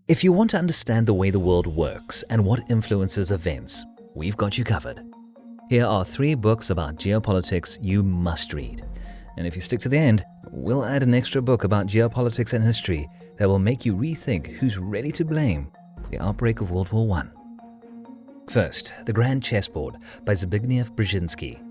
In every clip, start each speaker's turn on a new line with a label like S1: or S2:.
S1: If you want to understand the way the world works and what influences events, we've got you covered. Here are 3 books about geopolitics you must read. And if you stick to the end, we'll add an extra book about geopolitics and history that will make you rethink who's really to blame for the outbreak of World War I. First, The Grand Chessboard by Zbigniew Brzezinski.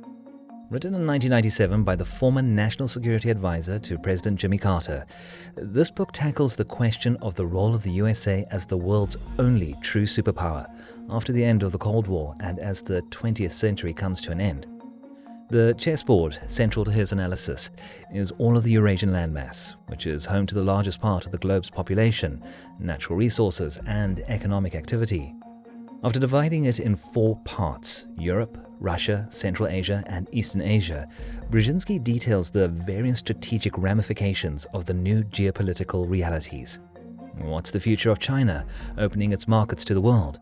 S1: Written in 1997 by the former National Security Advisor to President Jimmy Carter, this book tackles the question of the role of the USA as the world's only true superpower after the end of the Cold War and as the 20th century comes to an end. The chessboard, central to his analysis, is all of the Eurasian landmass, which is home to the largest part of the globe's population, natural resources, and economic activity. After dividing it in 4 parts, Europe, Russia, Central Asia, and Eastern Asia, Brzezinski details the various strategic ramifications of the new geopolitical realities. What's the future of China, opening its markets to the world?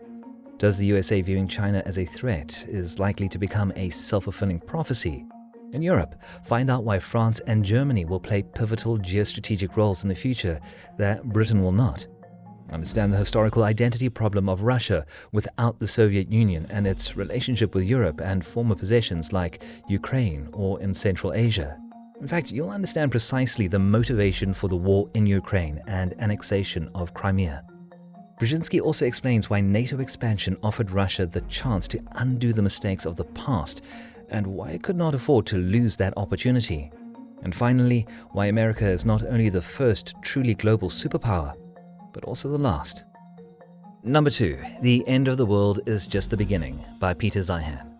S1: Does the USA viewing China as a threat is likely to become a self-fulfilling prophecy? In Europe, find out why France and Germany will play pivotal geostrategic roles in the future that Britain will not. Understand the historical identity problem of Russia without the Soviet Union and its relationship with Europe and former possessions like Ukraine or in Central Asia. In fact, you'll understand precisely the motivation for the war in Ukraine and annexation of Crimea. Brzezinski also explains why NATO expansion offered Russia the chance to undo the mistakes of the past and why it could not afford to lose that opportunity. And finally, why America is not only the first truly global superpower, but also the last. Number 2, The End of the World is Just the Beginning by Peter Zeihan.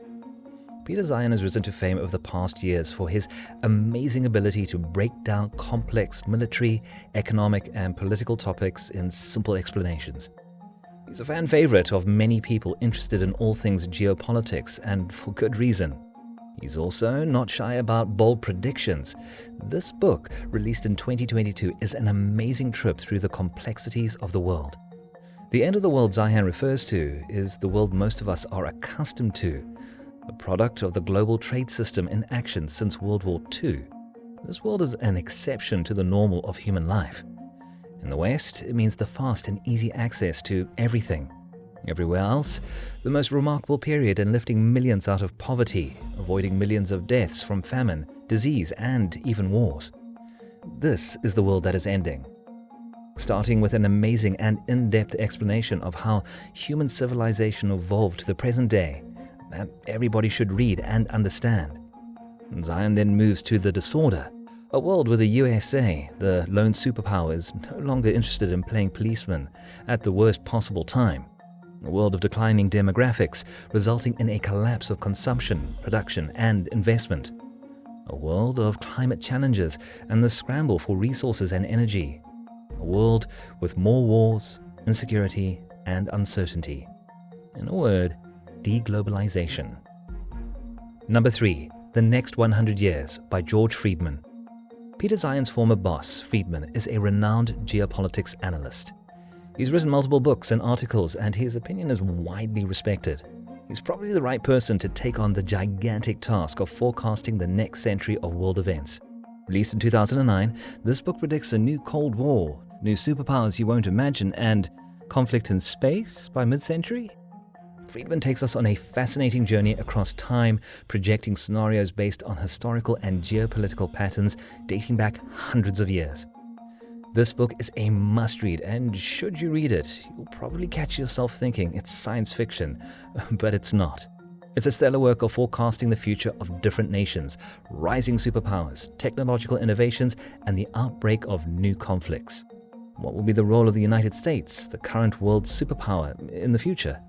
S1: Peter Zeihan has risen to fame over the past years for his amazing ability to break down complex military, economic, and political topics in simple explanations. He's a fan favorite of many people interested in all things geopolitics, and for good reason. He's also not shy about bold predictions. This book, released in 2022, is an amazing trip through the complexities of the world. The end of the world Zeihan refers to is the world most of us are accustomed to, a product of the global trade system in action since World War II. This world is an exception to the normal of human life. In the West, it means the fast and easy access to everything. Everywhere else, the most remarkable period in lifting millions out of poverty, avoiding millions of deaths from famine, disease, and even wars. This is the world that is ending. Starting with an amazing and in-depth explanation of how human civilization evolved to the present day, that everybody should read and understand. Zeihan then moves to the disorder, a world where the USA, the lone superpower, is no longer interested in playing policeman at the worst possible time. A world of declining demographics, resulting in a collapse of consumption, production, and investment. A world of climate challenges and the scramble for resources and energy. A world with more wars, insecurity, and uncertainty. In a word, deglobalization. Number 3, The Next 100 Years by George Friedman. Peter Zeihan's former boss, Friedman, is a renowned geopolitics analyst. He's written multiple books and articles, and his opinion is widely respected. He's probably the right person to take on the gigantic task of forecasting the next century of world events. Released in 2009, this book predicts a new Cold War, new superpowers you won't imagine, and conflict in space by mid-century? Friedman takes us on a fascinating journey across time, projecting scenarios based on historical and geopolitical patterns dating back hundreds of years. This book is a must-read, and should you read it, you'll probably catch yourself thinking it's science fiction, but it's not. It's a stellar work of forecasting the future of different nations, rising superpowers, technological innovations, and the outbreak of new conflicts. What will be the role of the United States, the current world superpower, in the future?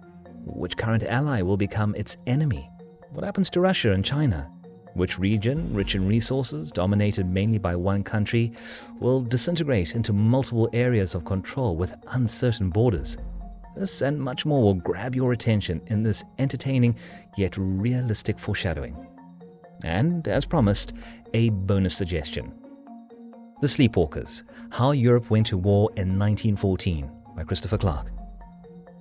S1: Which current ally will become its enemy? What happens to Russia and China? Which region, rich in resources, dominated mainly by one country, will disintegrate into multiple areas of control with uncertain borders? This and much more will grab your attention in this entertaining yet realistic foreshadowing. And, as promised, a bonus suggestion. The Sleepwalkers, How Europe Went to War in 1914 by Christopher Clark.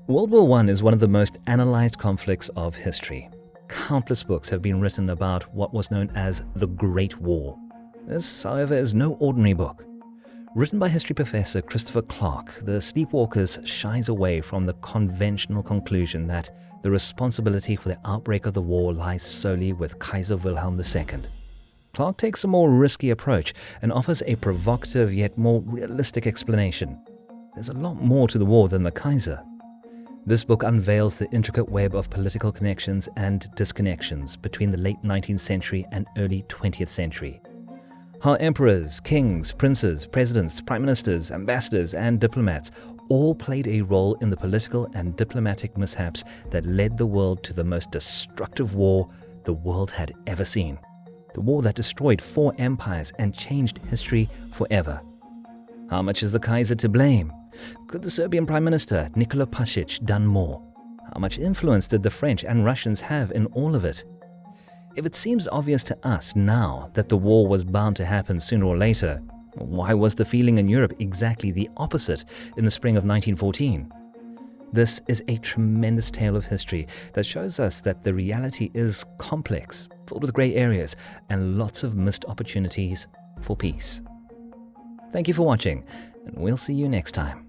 S1: World War I is one of the most analyzed conflicts of history. Countless books have been written about what was known as the Great War. This, however, is no ordinary book. Written by history professor Christopher Clark, The Sleepwalkers shies away from the conventional conclusion that the responsibility for the outbreak of the war lies solely with Kaiser Wilhelm II. Clark takes a more risky approach and offers a provocative yet more realistic explanation. There's a lot more to the war than the Kaiser. This book unveils the intricate web of political connections and disconnections between the late 19th century and early 20th century. How emperors, kings, princes, presidents, prime ministers, ambassadors, and diplomats all played a role in the political and diplomatic mishaps that led the world to the most destructive war the world had ever seen. The war that destroyed 4 empires and changed history forever. How much is the Kaiser to blame? Could the Serbian Prime Minister Nikola Pasic done more? How much influence did the French and Russians have in all of it? If it seems obvious to us now that the war was bound to happen sooner or later, why was the feeling in Europe exactly the opposite in the spring of 1914? This is a tremendous tale of history that shows us that the reality is complex, filled with grey areas, and lots of missed opportunities for peace. Thank you for watching, and we'll see you next time.